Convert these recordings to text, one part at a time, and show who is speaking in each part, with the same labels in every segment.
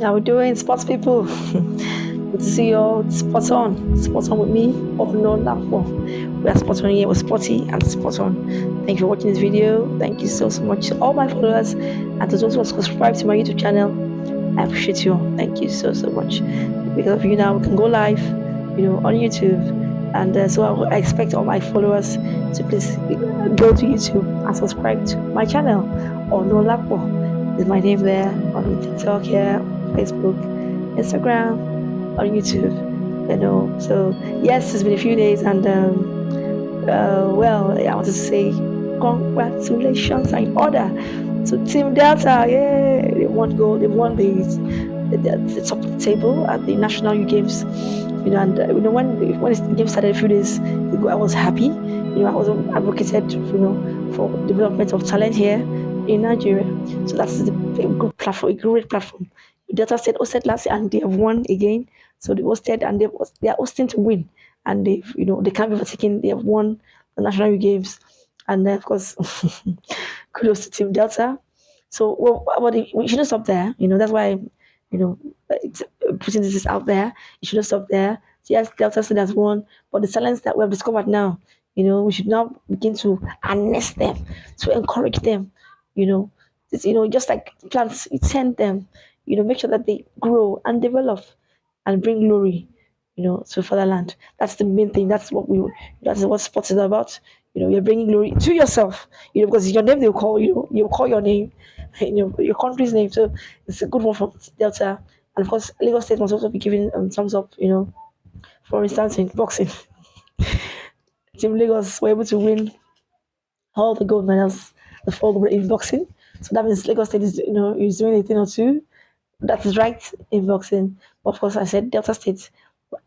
Speaker 1: How we doing, sports people? Good to see you all. Spot on with me. Onaolapo. We are spot on here. We're sporty and spot on. Thank you for watching this video. Thank you so much to all my followers and to those who have subscribed to my YouTube channel. I appreciate you all. Thank you so much. Because of you now, we can go live, on YouTube. And so I expect all my followers to please go to YouTube and subscribe to my channel. Onaolapo is my name there on TikTok here, Facebook, Instagram, on YouTube. So yes, it's been a few days, and well, I want to say congratulations in order to Team Delta. Yeah, they won gold. They won the top of the table at the National Youth Games. And when the game started a few days ago, I was happy. I was advocated, for development of talent here in Nigeria. So that's a good platform, a great platform. Delta State hosted last year and they have won again. So they hosted and they are hosting to win, and they can't be overtaken. They have won the National Youth Games, and then of course, kudos to Team Delta. So we shouldn't stop there. That's why it's, putting this out there. It shouldn't stop there. Yes, Delta State has won, but the talents that we have discovered now, we should now begin to harness them, to encourage them. You know, just like plants, you tend them. Make sure that they grow and develop and bring glory, to fatherland. That's the main thing. That's what sports is about. You're bringing glory to yourself. Because your name they'll call you. You'll call your name, your country's name. So it's a good one from Delta. And of course, Lagos State must also be given thumbs up. For instance, in boxing, Team Lagos were able to win all the gold medals, the four gold in boxing. So that means Lagos State is doing a thing or two. That is right in boxing. Of course, I said Delta State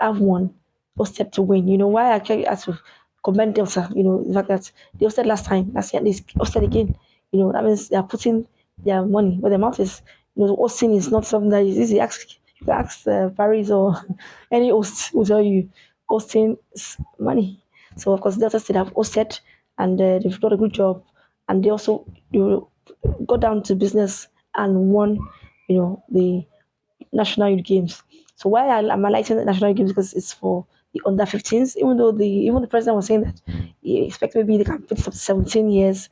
Speaker 1: have won, hosted to win. Why I actually had to commend Delta. The fact that they hosted last year, they hosted again. That means they are putting their money where their mouth is. Hosting is not something that is easy. You can ask Paris or any host will tell you hosting is money. So of course, Delta State have hosted and they've done a good job, and they also got down to business and won the national youth games. So why I'm highlighting the national youth games, because it's for the under 15s. Even though the president was saying that he expected maybe they can put it up to 17 years.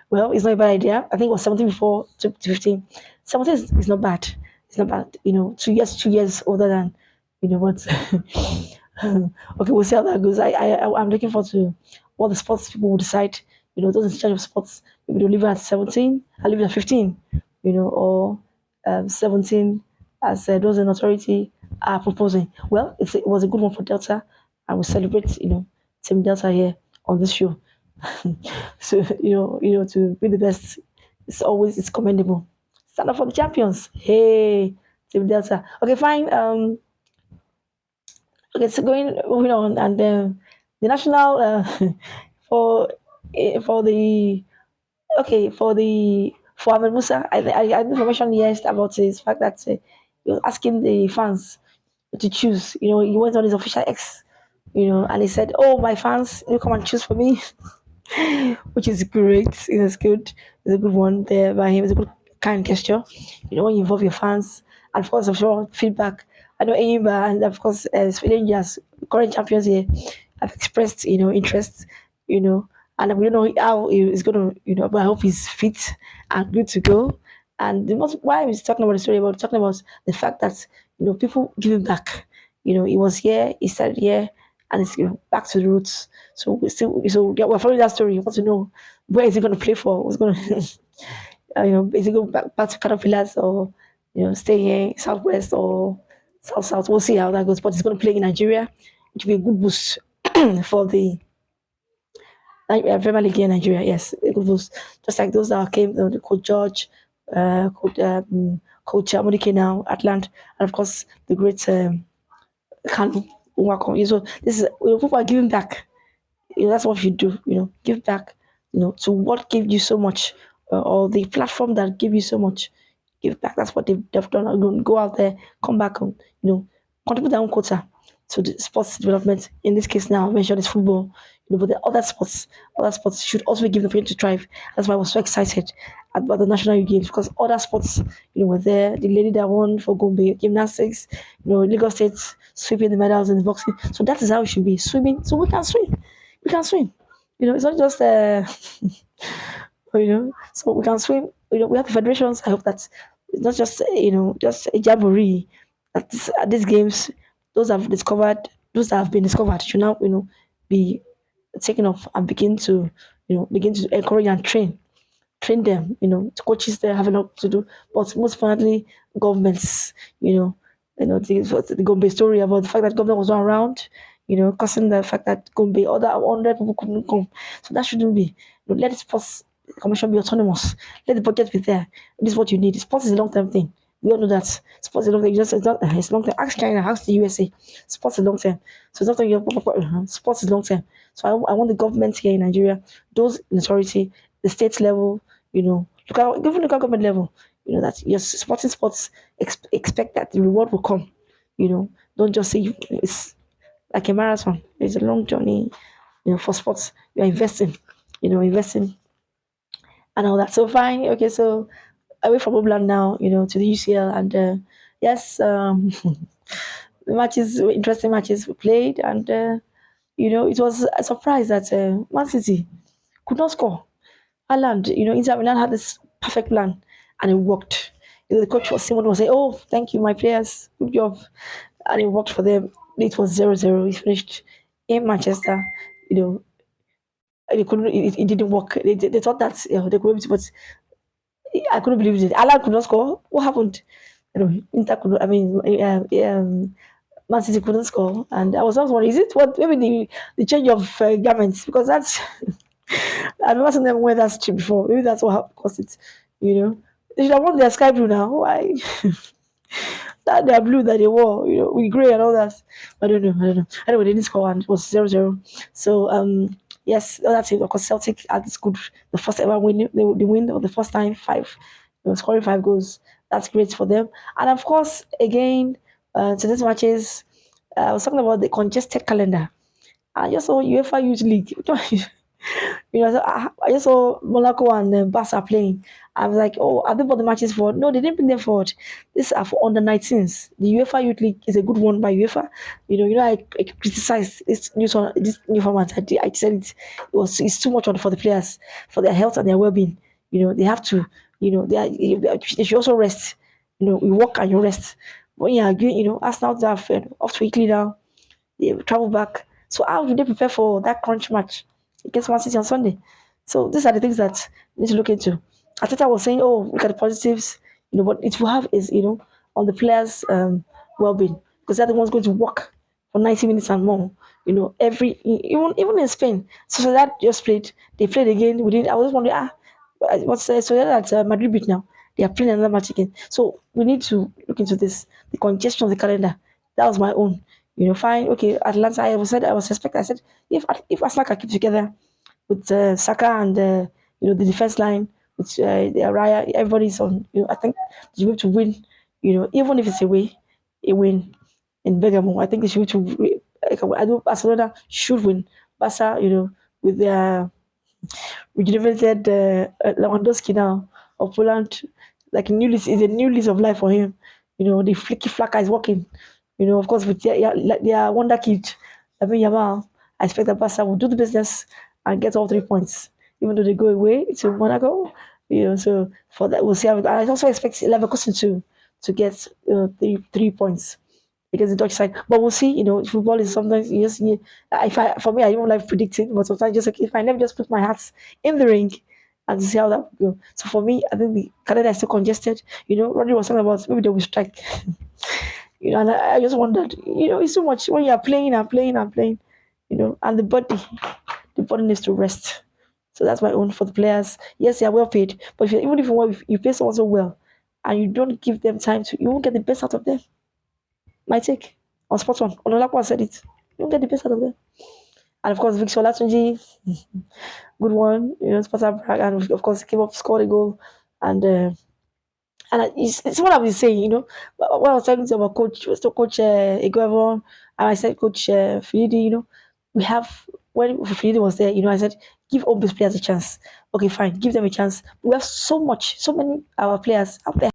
Speaker 1: Well, it's not a bad idea. I think it was 17 before to 15. 17 is not bad. It's not bad. 2 years older than what. Okay, we'll see how that goes. I'm looking forward to what the sports people will decide. Those in charge of sports, maybe they'll leave it at 17. I'll leave it at 15. Or 17 as those in authority are proposing. Well, it was a good one for Delta, and we celebrate, Team Delta here on this show. So to be the best, it's commendable. Stand up for the champions. Hey, Team Delta. Okay, fine. Okay, so moving on, and the national for for the for Ahmed Musa, I had information yes about his fact that he was asking the fans to choose. He went on his official X, and he said, "Oh, my fans, you come and choose for me," which is great. It's good. It's a good one there by him. It's a good kind gesture. When you involve your fans, and of course, I'm sure feedback. I know Aimba and of course, Rangers, current champions here, have expressed interest. And we don't know how he's gonna, but I hope he's fit and good to go. And the most why he's talking about the story about talking about the fact that people giving back. He was here, he started here, and it's back to the roots. So yeah, we're following that story. We want to know where is he going to play for? What's going to, is he going back to Caterpillars or stay here Southwest or South? We'll see how that goes. But he's going to play in Nigeria, which will be a good boost for the Premier League in Nigeria. Yes, a good boost. Just like those that came, the Coach George, Coach Amonike now, Atlant, and of course the great Kanu. Nwako. So this is people are giving back. That's what you do. Give back. To what gave you so much, or the platform that gave you so much. Give back. That's what they've done. Go out there, come back, and contribute their own quota to the sports development. In this case now, I mentioned is football, but the other sports should also be given the opportunity to thrive. That's why I was so excited about the national youth games because other sports, were there. The lady that won for Gombe gymnastics, Lagos State sweeping the medals in the boxing. So that is how it should be. Swimming, so we can swim. We can swim. It's not just so we can swim. We have the federations. I hope that it's not just just a jamboree. At these games, those that have been discovered should now be taken up and begin to encourage and train them, the coaches there have a lot to do, but most importantly, governments, the Gombe story about the fact that government was not around, causing the fact that Gombe, other 100 people couldn't come. So that shouldn't be. Let the sports commission be autonomous. Let the budget be there. This is what you need. Sports is a long-term thing. We all know that sports is a long term. It's long term. Ask China, ask the USA. Sports is long term. So it's not sports is long term. So I want the government here in Nigeria, those in authority, the state level, even local government level, that you're supporting sports, expect that the reward will come. Don't just say it's like a marathon. It's a long journey, for sports. You're investing, investing and all that. So fine, okay, so away from Obland now, to the UCL and yes, the matches were interesting matches we played and it was a surprise that Man City could not score. Haaland, Inter Milan had this perfect plan and it worked. The coach was someone was saying, "Oh, thank you, my players, good job," and it worked for them. It was 0-0. We finished in Manchester. You know, they couldn't. It didn't work. They thought that they could be, but I couldn't believe it. Alan could not score. What happened? Inter could. Man City couldn't score, and I was also wondering, is it what maybe the change of garments because that's I've never seen them wear that cheap before. Maybe that's what caused it. You know, they should have worn their sky blue now. Why? That their blue that they wore, with grey and all that. I don't know. I don't know. Anyway, they didn't score and it was 0-0. So yes, the other team, of course, Celtic had this good the first ever win. The win of the first time five, scoring 5 goals. That's great for them. And of course, again, today's matches. I was talking about the congested calendar. I just saw UEFA Youth League. I just saw Monaco and Barca playing. I was like, oh, have they brought the matches forward? No, they didn't bring them forward. These are for under 19s. The UEFA Youth League is a good one by UEFA. I criticized this new format. I said it's too much for the players, for their health and their well-being. They have to, they should also rest. You work and you rest. When you are doing, Arsenal have off weekly now. They travel back. So how do they prepare for that crunch match against Man City on Sunday? So these are the things that we need to look into. Ateta was saying, "Oh, look at the positives." What it will have is on the players' well-being because they're the ones going to work for 90 minutes and more. Even in Spain, so that just played. They played again. We didn't. I was just wondering, what's so that Madrid beat now? They are playing another match again. So we need to look into this. The congestion of the calendar. That was my own. Fine, okay. Atlanta, I was expecting. I said, if Arsenal can keep together with Saka and the defense line with the Araya, everybody's on. I think they should be able to win. Even if it's a win in Bergamo, I think they should be able to. I know Barcelona should win. Barca, with their rejuvenated Lewandowski now of Poland, like a new lease of life for him. The flicky flacker is working. Of course, with their wonder kid, I mean Yamal, I expect that Barca will do the business and get all 3 points, even though they go away to Monaco. So for that, we'll see how. I also expect Leverkusen to get 3 points against the Dutch side. But we'll see. Football is sometimes for me, I don't like predicting, but sometimes just okay, fine. Let me just put my hats in the ring and see how that will go. So for me, I think the calendar is still congested. Rodri was talking about maybe they will strike. And I just wondered, it's so much when you're playing and playing and playing, and the body needs to rest. So that's my own for the players. Yes, they are well paid, but even if you pay someone so well and you don't give them time you won't get the best out of them. My take on Sports One. Onaolapo said it. You won't get the best out of them. And of course, Victor Latunji, good one. Sports Brag, and of course, he came up, scored a goal, and it's what I've been saying, when I was talking to our coach, was to coach Eguavon, and I said, Coach Finidi, we have, when Finidi was there, I said, give all these players a chance. Okay, fine, give them a chance. We have so many our players out there